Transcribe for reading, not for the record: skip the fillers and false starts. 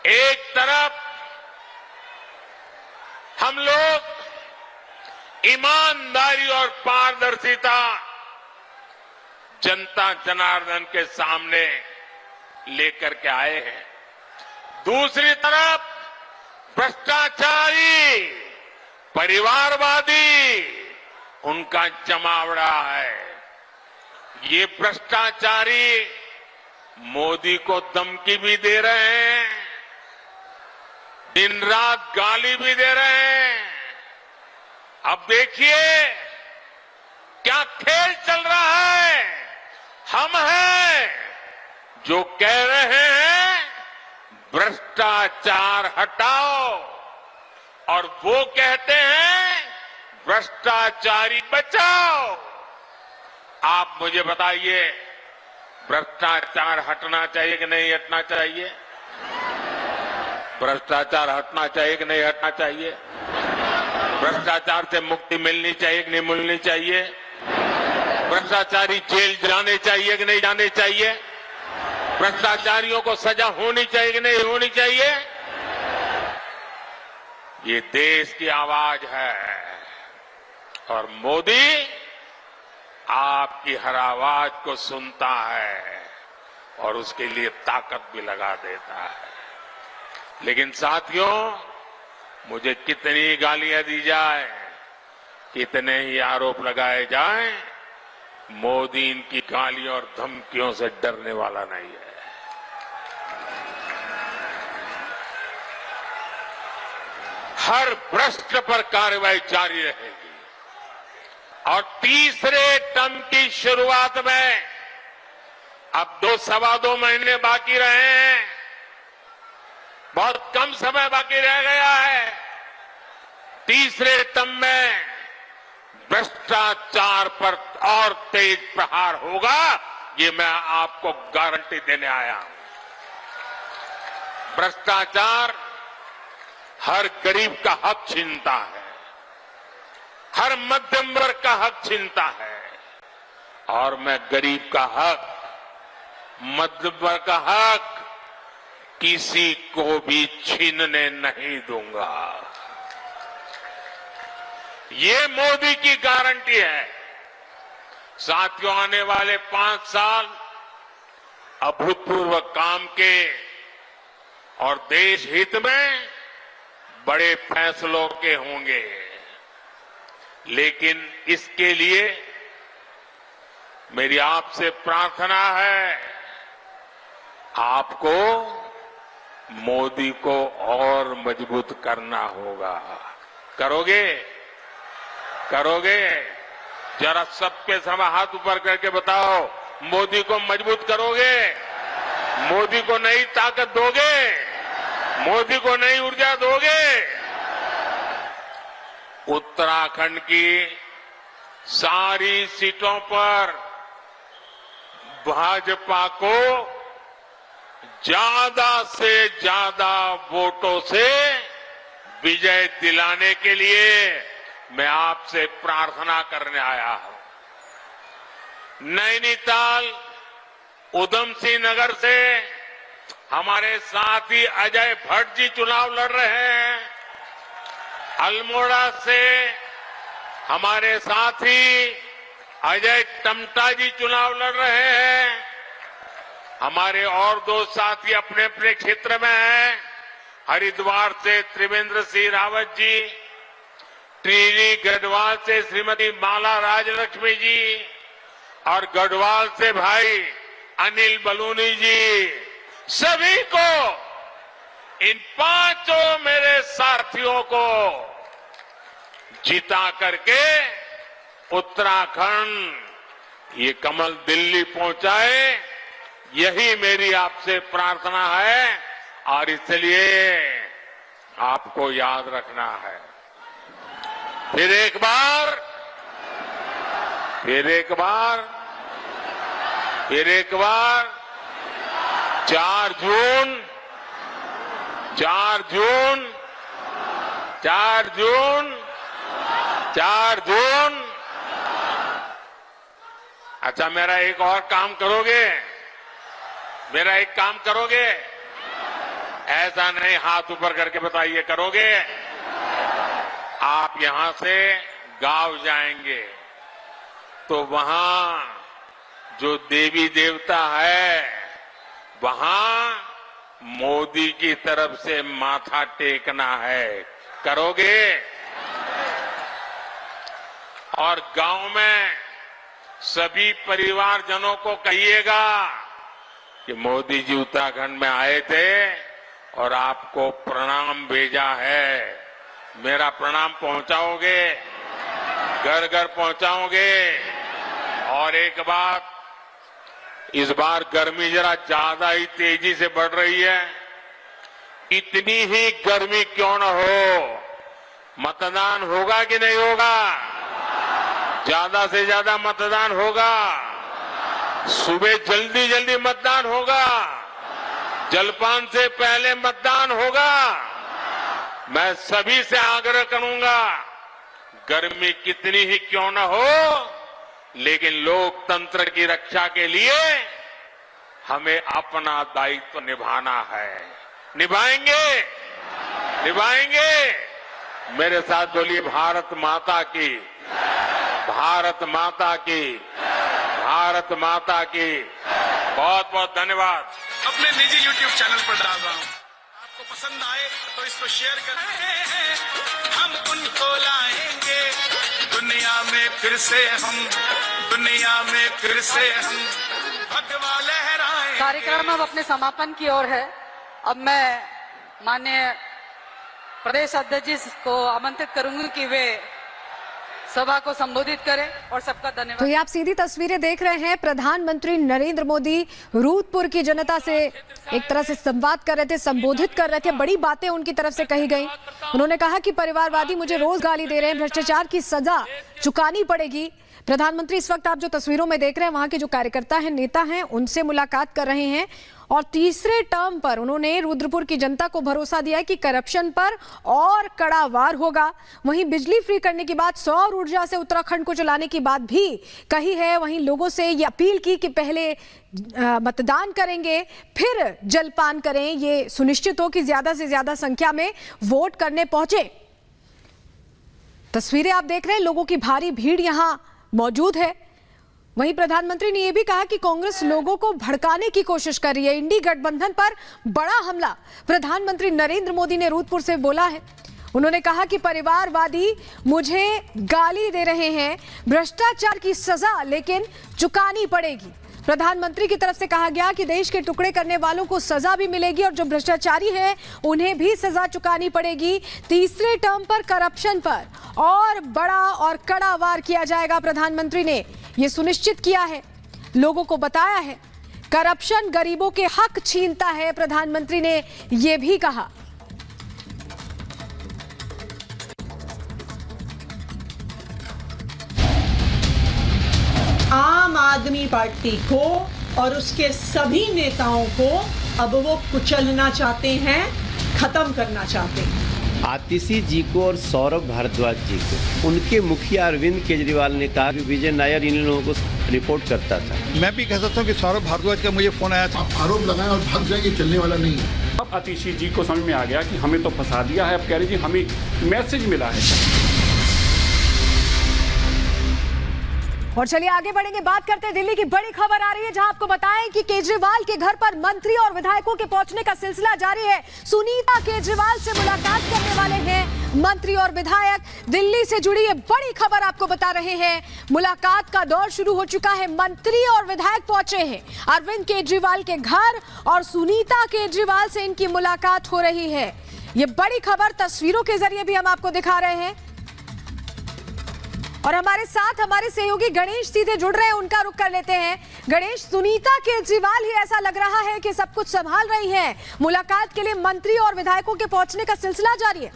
एक तरफ हम लोग ईमानदारी और पारदर्शिता जनता जनार्दन के सामने लेकर के आए हैं। दूसरी तरफ भ्रष्टाचारी, परिवारवादी उनका जमावड़ा है। ये भ्रष्टाचारी मोदी को धमकी भी दे रहे हैं, दिन रात गाली भी दे रहे हैं। अब देखिए क्या खेल चल रहा है। हम हैं जो कह रहे हैं भ्रष्टाचार हटाओ, और वो कहते हैं भ्रष्टाचारी बचाओ। आप मुझे बताइए, भ्रष्टाचार हटना चाहिए कि नहीं हटना चाहिए? भ्रष्टाचार हटना चाहिए कि नहीं हटना चाहिए? भ्रष्टाचार से मुक्ति मिलनी चाहिए कि नहीं मिलनी चाहिए? भ्रष्टाचारी जेल जाने चाहिए कि नहीं जाने चाहिए? भ्रष्टाचारियों को सजा होनी चाहिए कि नहीं होनी चाहिए? ये देश की आवाज है और मोदी आपकी हर आवाज को सुनता है और उसके लिए ताकत भी लगा देता है। लेकिन साथियों, मुझे कितनी गालियां दी जाए, कितने ही आरोप लगाए जाएं, मोदी इनकी गालियों और धमकियों से डरने वाला नहीं है। हर भ्रष्ट पर कार्रवाई जारी रहेगी और तीसरे टर्म की शुरुआत में अब 2-2.25 महीने बाकी रहे हैं, बहुत कम समय बाकी रह गया है। तीसरे टर्म में भ्रष्टाचार पर और तेज प्रहार होगा, ये मैं आपको गारंटी देने आया हूं। भ्रष्टाचार हर गरीब का हक छीनता है, हर मध्यम वर्ग का हक छीनता है, और मैं गरीब का हक, मध्यम वर्ग का हक किसी को भी छीनने नहीं दूंगा। ये मोदी की गारंटी है। साथियों, आने वाले 5 साल अभूतपूर्व काम के और देश हित में बड़े फैसलों के होंगे, लेकिन इसके लिए मेरी आपसे प्रार्थना है, आपको मोदी को और मजबूत करना होगा। करोगे? करोगे? जरा सबके समय हाथ ऊपर करके बताओ, मोदी को मजबूत करोगे? मोदी को नई ताकत दोगे? मोदी को नई ऊर्जा दोगे? उत्तराखंड की सारी सीटों पर भाजपा को ज्यादा से ज्यादा वोटों से विजय दिलाने के लिए मैं आपसे प्रार्थना करने आया हूं। नैनीताल, उधम सिंह नगर से हमारे साथी अजय भट्ट जी चुनाव लड़ रहे हैं। अल्मोड़ा से हमारे साथी अजय टमटा जी चुनाव लड़ रहे हैं। हमारे और 2 साथी अपने अपने क्षेत्र में हैं। हरिद्वार से त्रिवेंद्र सिंह रावत जी, टिहरी गढ़वाल से श्रीमती माला राजलक्ष्मी जी, और गढ़वाल से भाई अनिल बलूनी जी। सभी को, इन 5 मेरे साथियों को जिता करके उत्तराखंड ये कमल दिल्ली पहुंचाए, यही मेरी आपसे प्रार्थना है, और इसलिए आपको याद रखना है। फिर एक बार 4 जून। अच्छा, मेरा एक और काम करोगे? मेरा एक काम करोगे? ऐसा नहीं, हाथ ऊपर करके बताइए, करोगे? आप यहां से गांव जाएंगे तो वहां जो देवी देवता है, वहां मोदी की तरफ से माथा टेकना है, करोगे? और गांव में सभी परिवारजनों को कहिएगा कि मोदी जी उत्तराखंड में आए थे और आपको प्रणाम भेजा है, मेरा प्रणाम पहुंचाओगे, घर घर पहुंचाओगे। और एक बात, इस बार गर्मी जरा ज्यादा ही तेजी से बढ़ रही है। इतनी ही गर्मी क्यों न हो, मतदान होगा कि नहीं होगा? ज्यादा से ज्यादा मतदान होगा। सुबह जल्दी जल्दी मतदान होगा, जलपान से पहले मतदान होगा। मैं सभी से आग्रह करूंगा, गर्मी कितनी ही क्यों न हो, लेकिन लोकतंत्र की रक्षा के लिए हमें अपना दायित्व निभाना है। निभाएंगे, निभाएंगे। मेरे साथ बोलिए, भारत माता की, भारत माता की, भारत माता की। बहुत बहुत धन्यवाद। अपने निजी YouTube चैनल पर डाल रहा हूँ, आपको पसंद आए तो इसको शेयर करें। हम उनको लाएंगे दुनिया में फिर से, हम दुनिया में फिर से हम भगवा लहराएंगे। कार्यक्रम अब अपने समापन की ओर है। अब मैं माननीय प्रदेश अध्यक्ष जी को आमंत्रित करूंगी कि वे सभा को संबोधित करें और सबका धन्यवाद। तो ये आप सीधी तस्वीरें देख रहे हैं, प्रधानमंत्री नरेंद्र मोदी रूदपुर की जनता से एक तरह से संवाद कर रहे थे, संबोधित कर रहे थे। बड़ी बातें उनकी तरफ से कही गई। उन्होंने कहा कि परिवारवादी मुझे रोज गाली दे रहे हैं, भ्रष्टाचार की सजा चुकानी पड़ेगी। प्रधानमंत्री इस वक्त आप जो तस्वीरों में देख रहे हैं, वहां के जो कार्यकर्ता हैं, नेता हैं, उनसे मुलाकात कर रहे हैं। और तीसरे टर्म पर उन्होंने रुद्रपुर की जनता को भरोसा दिया है कि करप्शन पर और कड़ा वार होगा। वहीं बिजली फ्री करने की बात, सौर ऊर्जा से उत्तराखंड को चलाने की बात भी कही है। वहीं लोगों से ये अपील की कि पहले मतदान करेंगे, फिर जलपान करें, ये सुनिश्चित हो कि ज्यादा से ज्यादा संख्या में वोट करने पहुंचे। तस्वीरें आप देख रहे हैं, लोगों की भारी भीड़ यहां मौजूद है। वहीं प्रधानमंत्री ने यह भी कहा कि कांग्रेस लोगों को भड़काने की कोशिश कर रही है। इंडी गठबंधन पर बड़ा हमला प्रधानमंत्री नरेंद्र मोदी ने रूदपुर से बोला है। उन्होंने कहा कि परिवारवादी मुझे गाली दे रहे हैं, भ्रष्टाचार की सजा लेकिन चुकानी पड़ेगी। प्रधानमंत्री की तरफ से कहा गया कि देश के टुकड़े करने वालों को सजा भी मिलेगी और जो भ्रष्टाचारी हैं उन्हें भी सजा चुकानी पड़ेगी। तीसरे टर्म पर करप्शन पर और बड़ा और कड़ा वार किया जाएगा। प्रधानमंत्री ने यह सुनिश्चित किया है, लोगों को बताया है, करप्शन गरीबों के हक छीनता है। प्रधानमंत्री ने यह भी कहा। आम आदमी पार्टी को और उसके सभी नेताओं को अब वो कुचलना चाहते हैं, खत्म करना चाहते हैं। आतिशी जी को और सौरभ भारद्वाज जी को उनके मुखिया अरविंद केजरीवाल ने कहा कि विजय नायर इन लोगों को रिपोर्ट करता था। मैं भी कह सकता हूँ कि सौरभ भारद्वाज का मुझे फोन आया था। आरोप लगाए और भाग जाएंगे, चलने वाला नहीं है। अब आतिशी जी को समझ में आ गया कि हमें तो फंसा दिया है। अब कह रही जी हमें मैसेज मिला है। और चलिए आगे बढ़ेंगे, बात करते हैं दिल्ली की बड़ी खबर आ रही है, जहां आपको बताएं कि केजरीवाल के घर पर मंत्री और विधायकों के पहुंचने का सिलसिला जारी है। सुनीता केजरीवाल से मुलाकात करने वाले हैं मंत्री और विधायक। दिल्ली से जुड़ी ये बड़ी खबर आपको बता रहे हैं। मुलाकात का दौर शुरू हो चुका है। मंत्री और विधायक पहुंचे हैं अरविंद केजरीवाल के घर और सुनीता केजरीवाल से इनकी मुलाकात हो रही है। ये बड़ी खबर तस्वीरों के जरिए भी हम आपको दिखा रहे हैं। और हमारे साथ हमारे सहयोगी गणेश सीधे जुड़ रहे हैं, उनका रुख कर लेते हैं। गणेश, सुनीता केजरीवाल ही ऐसा लग रहा है कि सब कुछ संभाल रही हैं। मुलाकात के लिए मंत्री और विधायकों के पहुंचने का सिलसिला जारी है।